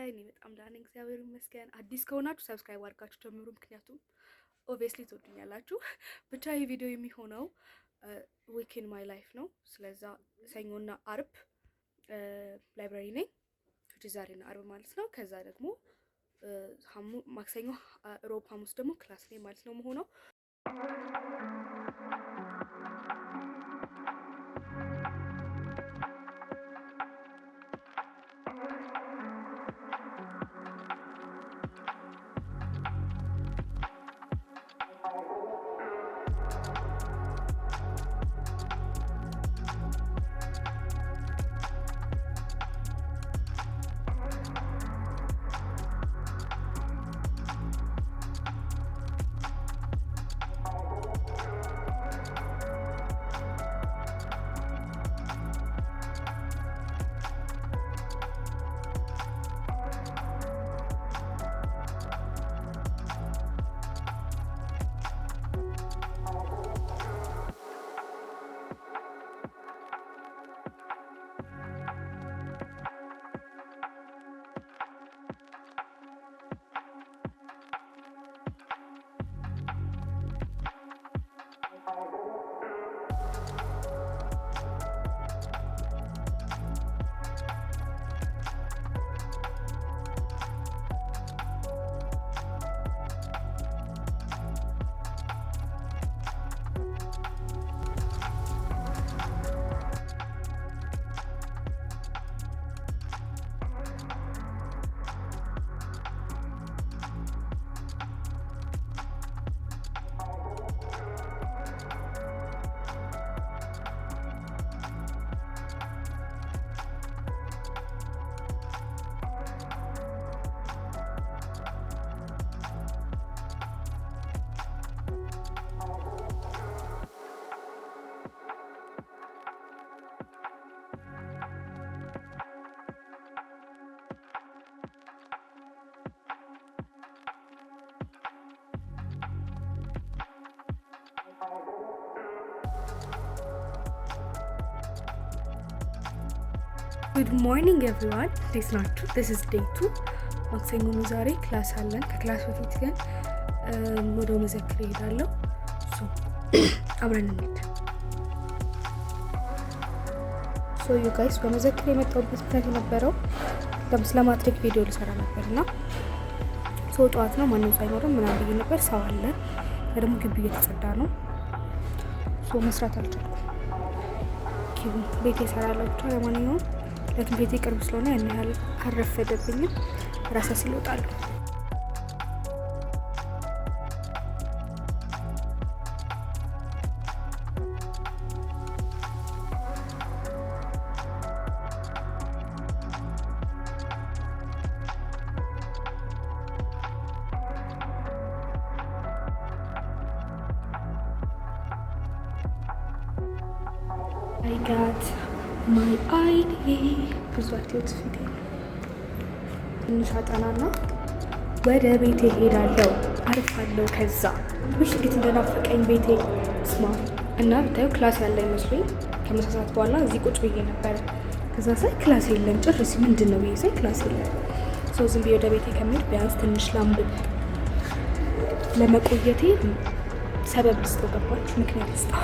እኔ በጣም ደህና ነኝ፣ እግዚአብሔር ይመስገን። አዲስ ከሆናችሁ ሰብስክራይብ አድርጋችሁ ጀምሩ፣ ምክንያቱም ኦብቪየስሊ ትወዱኛላችሁ። ብቻ ይህ ቪዲዮ የሚሆነው ዊክ ኢን ማይ ላይፍ ነው። ስለዛ ሰኞና አርብ ላይብራሪ ነኝ፣ ዛሬና አርብ ማለት ነው። ከዛ ደግሞ ማክሰኞ፣ ሮብ፣ ሐሙስ ደግሞ ክላስ ነኝ ማለት ነው መሆነው። ጉድ ሞርኒንግ ኤቭሪዋን፣ እንዴት ናችሁ? ዲስ ኢዝ ዴይ 2 ማክሰኞ ነው ዛሬ። ክላስ አለን። ከክላስ በፊት ግን ወደ መዘክር እሄዳለሁ። አብረን እንሂድ። ዩ ጋይስ በመዘክር የመጣሁበት ምክንያት የነበረው ለማትሪክ ቪዲዮ ልሰራ ነበር እና ጠዋት ነው፣ ማንም ሳይኖርም ምናምን ብዬ ነበር። ሰው አለ፣ ደግሞ ግቢ እየተጸዳ ነው። መስራት አልቻልኩም። ቤቴ እሰራለሁ ብቻ። ለማንኛውም ለትን ቤቴ ቅርብ ስለሆነ ያን ያህል አልረፈደብኝም። ራሳ ሲልወጣለሁ። I got my ID ብዙ አትዩት ፊቴ ትንሽ አጠናና ወደ ቤቴ ሄዳለሁ፣ አርፋለሁ። ከዛ ውሽ እንዴት እንደናፈቀኝ ቤቴ ስማ። እና ብታዩ ክላስ ያለ ይመስሉኝ ከመሳሳት በኋላ እዚህ ቁጭ ብዬ ነበረ። ከዛ ሳይ ክላስ የለም ጭራሽ። ምንድን ነው ብዬ ሳይ ክላስ የለም። ሰው ዝም ብዬ ወደ ቤቴ ከሚሄድ ቢያንስ ትንሽ ላንብብ። ለመቆየቴ ሰበብ ልስጠው፣ ገባችሁ? ምክንያት ልስጠው።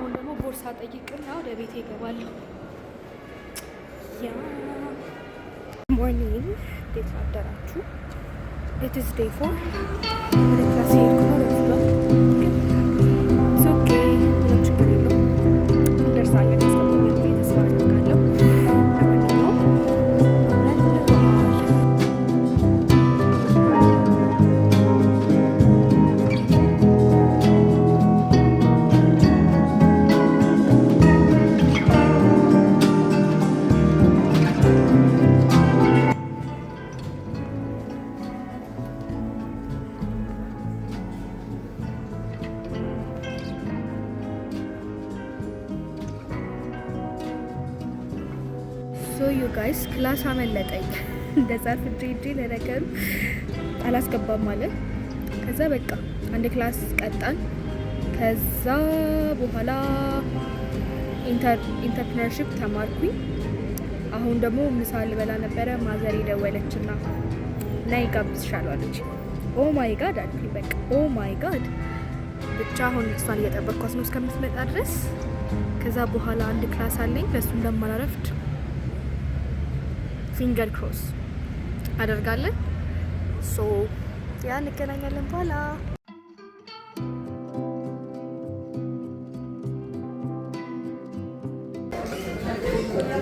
አሁን ደግሞ ቦርሳ ጠይቅና ወደ ቤቴ እገባለሁ። ያ ሞርኒንግ እንዴት አደራችሁ? ኢትስ ዴይ 4 ወደ ክላስ ሄድኩ ነው። ለዚህ ነው ኦኬ፣ ምንም ችግር የለውም። እንደርሳለን ያስገባኛል ብዬ ተስፋ አደርጋለሁ። ለማንኛውም አብረን እንጓዝ። ሶ ዩ ጋይስ ክላስ አመለጠኝ። እንደዛ ፍጄ ለነገሩ አላስገባም ማለት። ከዛ በቃ አንድ ክላስ ቀጣን። ከዛ በኋላ ኢንተርፕረነርሺፕ ተማርኩኝ። አሁን ደግሞ ምሳ ልበላ ነበረ። ማዘር ደወለችና ነይ ጋብዝሻለሁ አለች። ኦ ማይ ጋድ አልኩኝ። በቃ ኦ ማይ ጋድ ብቻ አሁን እሷን እየጠበቅኳት ነው እስከምትመጣ ድረስ። ከዛ በኋላ አንድ ክላስ አለኝ፣ ለሱ እንደማላረፍድ ፊንገር ክሮስ አደርጋለን። ሶ ያ እንገናኛለን በኋላ።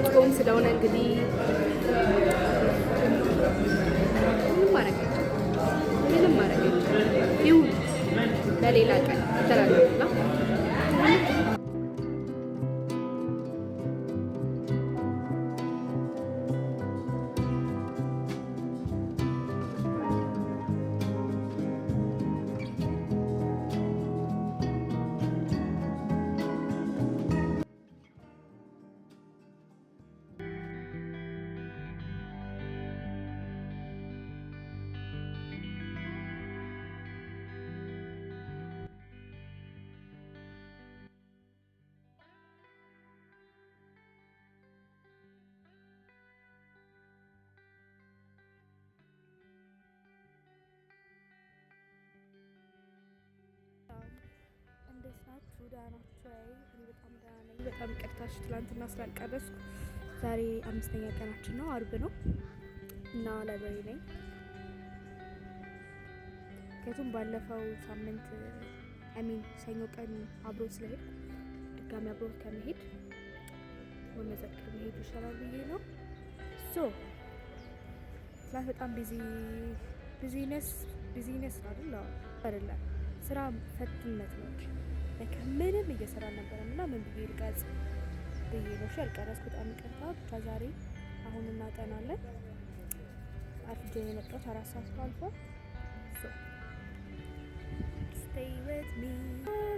ጾም ስለሆነ እንግዲህ ምንም ማድረግ ይሁን ለሌላ ቀን ተራራላ እንዴት ናችሁ? ደህና ናችሁ? እኔ በጣም ደህና ነኝ። በጣም ይቅርታሽ ትላንትና ስላልቀረስኩ። ዛሬ 5ኛ ቀናችን ነው፣ አርብ ነው እና ላይብረሪ ነኝ። ምክንያቱም ባለፈው ሳምንት ሰኞ ቀን አብሮ ስለሄድኩ ድጋሚ አብሮ ከመሄድ ወመዘክር መሄድ ይሻላል ብዬ ነው። ሶ ትላንት በጣም ቢዚነስ አይደለም ስራ ፈትነት ነው እንጂ ምንም እየሰራ አልነበረም እና ምን ብዬ ልቀርጽ ብዬ ነው ያልቀረጽኩት። በጣም ይቅርታ። ብቻ ዛሬ አሁን እናጠናለን። አርፍጄ ነው የመጣሁት፣ 4 ሰዓት አልፏል። ሶ ስቴይ ዊዝ ሚ።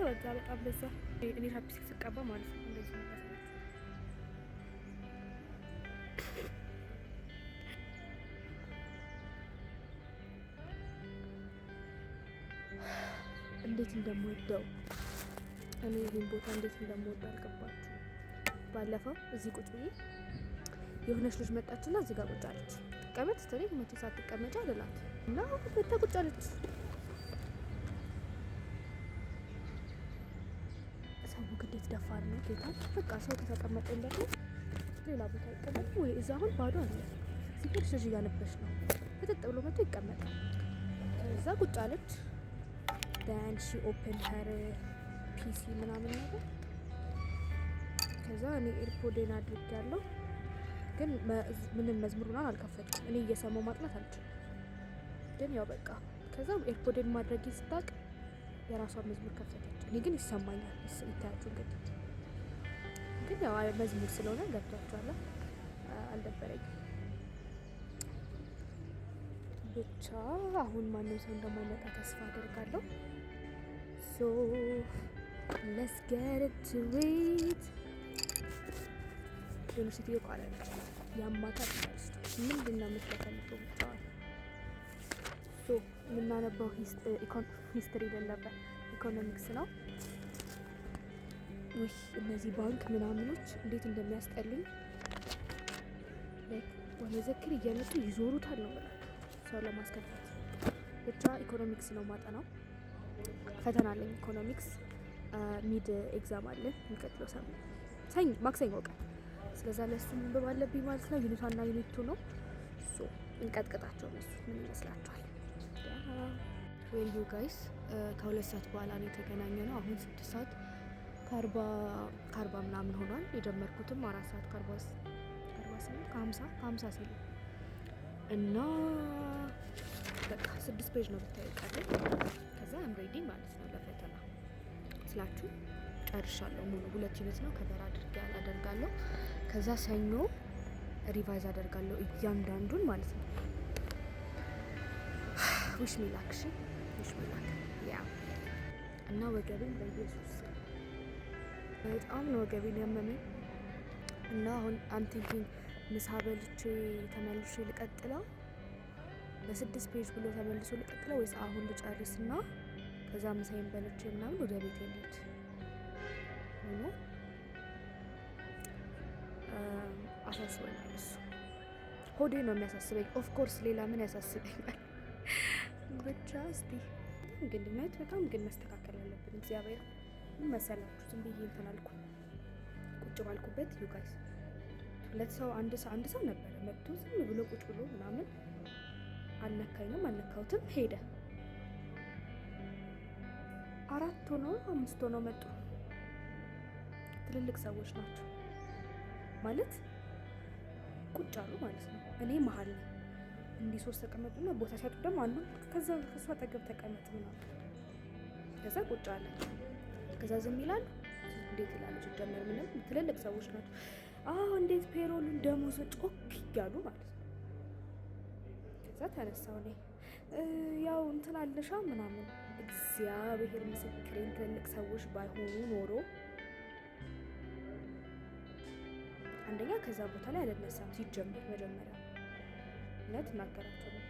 ወጣ በጣም በዛ። እኔ ቻፕስቲክ ስቀባ ማለት ነው እንደዚህ ነው። እንዴት እንደምወደው እኔ ይሄን ቦታ እንዴት እንደምወደው አልገባችሁ። ባለፈው እዚህ ቁጭ ብዬ የሆነች ልጅ መጣችና እዚህ ጋር ቁጭ አለች። ተቀመጥ ስትለኝ መቼ ሳትቀመጪ አልላት እና መታ ቁጭ አለች። ሰው ግዴት ደፋር ነው ጌታ። በቃ ሰው ከተቀመጠ እንደሆነ ሌላ ቦታ ይቀመጥ ወይ እዛ አሁን ባዶ አለ። ሲፈርሽ ልጅ እያነበሽ ነው። ፍጥጥ ብሎ መጥቶ ይቀመጣል። እዛ ቁጭ አለች። then she opened her PC ምናምን ነገር። ከዛ እኔ ኤርፖዴን አድርጌያለሁ፣ ግን ምንም መዝሙር ምናምን አልከፈትኩም። እኔ እየሰማሁ ማጥናት አልችልም፣ ግን ያው በቃ ከዛ ኤርፖዴን ማድረግ ስታቅ የራሷን መዝሙር ከፈተች። እኔ ግን ይሰማኛል። ይታያችሁ ግን ያው መዝሙር ስለሆነ ገብቷችኋል። አልደበረኝም። ብቻ አሁን ማንም ሰው እንደማይመጣ ተስፋ አደርጋለሁ። ሶ ሌትስ ጌት ኢንቱ ኢት። ዩኒቨርሲቲ ይቆራል ያማታል ማለት ምንድን ነው የምትፈልገው? ብቻ ሶ የምናነባው ሂስትሪ አይደለም ኢኮኖሚክስ ነው። ወይ እነዚህ ባንክ ምናምኖች እንዴት እንደሚያስጠልኝ ወመዘክር እየመጡ ይዞሩታል ነው ማለት ሰው ለማስከፈት። ብቻ ኢኮኖሚክስ ነው ማጠናው። ፈተና አለኝ ኢኮኖሚክስ ሚድ ኤግዛም አለን የሚቀጥለው ማክሰኞ ቀን። ስለዛ ለሱ መንበብ አለብኝ ማለት ነው። ዩኒት 1 እና ዩኒት 2 ነው። እንቀጥቅጣቸው ነው። ምን ይመስላችኋል? ዌል ዩ ጋይስ ከ2 ሰዓት በኋላ ነው የተገናኘ ነው። አሁን 6 ሰዓት ከአርባ ምናምን ሆኗል። የጀመርኩትም 4 ሰዓት ከ50 ሲል እና በቃ 6 ፔጅ ነው ብታይ ቀረኝ። ከዛ አም ሬዲ ማለት ነው ለፈተና ስላችሁ ጨርሻለሁ። ሙሉ 2 ዩኒት ነው ከበር አደርጋለሁ። ከዛ ሰኞ ሪቫይዝ አደርጋለሁ እያንዳንዱን ማለት ነው። ዊሽ ሚላክ እሺ፣ ዊሽ ሚላክ ያ እና ወገቤን በኢየሱስ በጣም ነው ወገቤን ያመመኝ እና አሁን አም ቲንኪንግ ምሳ በልቼ ተመልሼ ልቀጥለው በ6 ፔጅ ብሎ ተመልሶ ልቀጥለው ወይስ አሁን ልጨርስና ከዛ ምሳዬን በልቼ ምናምን ወደ ቤት ልሄድ ነው። አሳስበኛል እሱ ሆዴ ነው የሚያሳስበኝ። ኦፍ ኮርስ ሌላ ምን ያሳስበኛል? ብቻ እስቲ ግን ማለት በጣም ግን መስተካከል አለብን። እግዚአብሔር ምን መሰላችሁ? ዝም ብዬ እንትን አልኩ ቁጭ ባልኩበት ዩ ጋይስ አንድ ሰው ነበረ መጥቶ ዝም ብሎ ቁጭ ብሎ ምናምን አልነካኝም አልነካሁትም ሄደ። 4 ሆነው 5 ሆነው መጡ። ትልልቅ ሰዎች ናቸው ማለት ቁጭ አሉ ማለት ነው። እኔ መሀል ነኝ። እንዲህ 3 ተቀመጡና ቦታ ሲያጡ ደግሞ አንዱ ከዛ ከሷ አጠገብ ተቀመጥ ምናምን ከዛ ቁጭ አለ። ከዛ ዝም ይላሉ። እንዴት ይላሉ? ሲጀመር ምንም ትልልቅ ሰዎች ናቸው። እንዴት ፔሮሉን ደሞዝ ጮክ ይያሉ ማለት ነው። ከዛ ተነሳው እኔ ያው እንትን አለሻ ምናምን እግዚአብሔር ምስክሬን ትልልቅ ሰዎች ባይሆኑ ኖሮ አንደኛ ከዛ ቦታ ላይ አልነሳም። ሲጀምር መጀመሪያ እውነት እናገራቸው ነበር።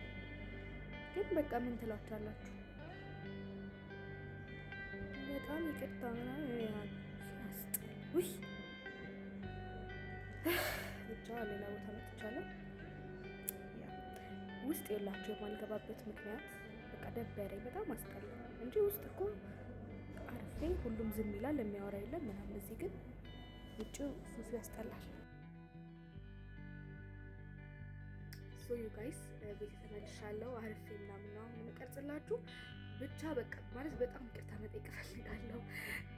ግን በቃ ምን ትላቻላችሁ? በጣም ይቅርታ ምናምን ውይ ብቻ ሌላ ቦታ መጥቻለሁ። ውስጥ የላቸው የማልገባበት ምክንያት በቃ ደበረኝ፣ በጣም አስጠላ እንጂ ውስጥ እኮ አርፌ ሁሉም ዝም ይላል፣ የሚያወራ የለም ምናምን። እዚህ ግን ውጭው ሱስ ያስጠላል። ሶ ዩ ጋይስ ቤት ተመልሻለሁ። አርፌ ምናምን ነው የምቀርጽላችሁ። ብቻ በቃ ማለት በጣም ይቅርታ መጠየቅ እፈልጋለሁ።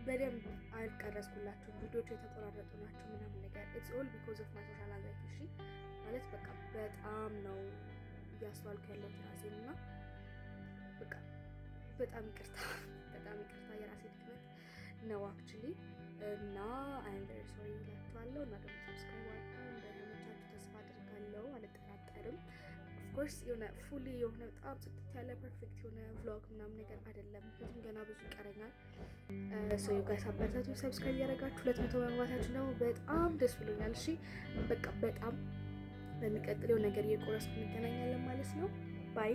በደንብ አልቀረጽኩላችሁም። ቪዲዮቹ የተቆራረጡ ናቸው ምናምን ነገር ኢትስ ኦል ቢኮዝ ኦፍ ማይ ሶሻል አንዛይቲ። እሺ ማለት በቃ በጣም ነው እያስተዋልኩ ያለሁት ራሴን እና በቃ በጣም ይቅርታ የራሴ ድክመት ነው አክቹሊ እና አይ አም ቬሪ ሶሪ እላችኋለሁ። እና ደግሞ ሰብስክራይብ አድርጉ። እንደተመቻችሁ ተስፋ አድርጋለሁ፣ አልጠራጠርም። ኦፍኮርስ የሆነ ፉሊ የሆነ በጣም ጽድት ያለ ፐርፌክት የሆነ ቭሎግ ምናምን ነገር አይደለም፣ ምክንያቱም ገና ብዙ ይቀረኛል። ሶ ዩ ጋይስ አበረታቱ፣ ሰብስክራይብ ያደረጋችሁ 200 መግባታችሁ ነው። በጣም ደስ ብሎኛል። እሺ በቃ በጣም በሚቀጥለው ነገር እየቆረስኩ እንገናኛለን ማለት ነው። ባይ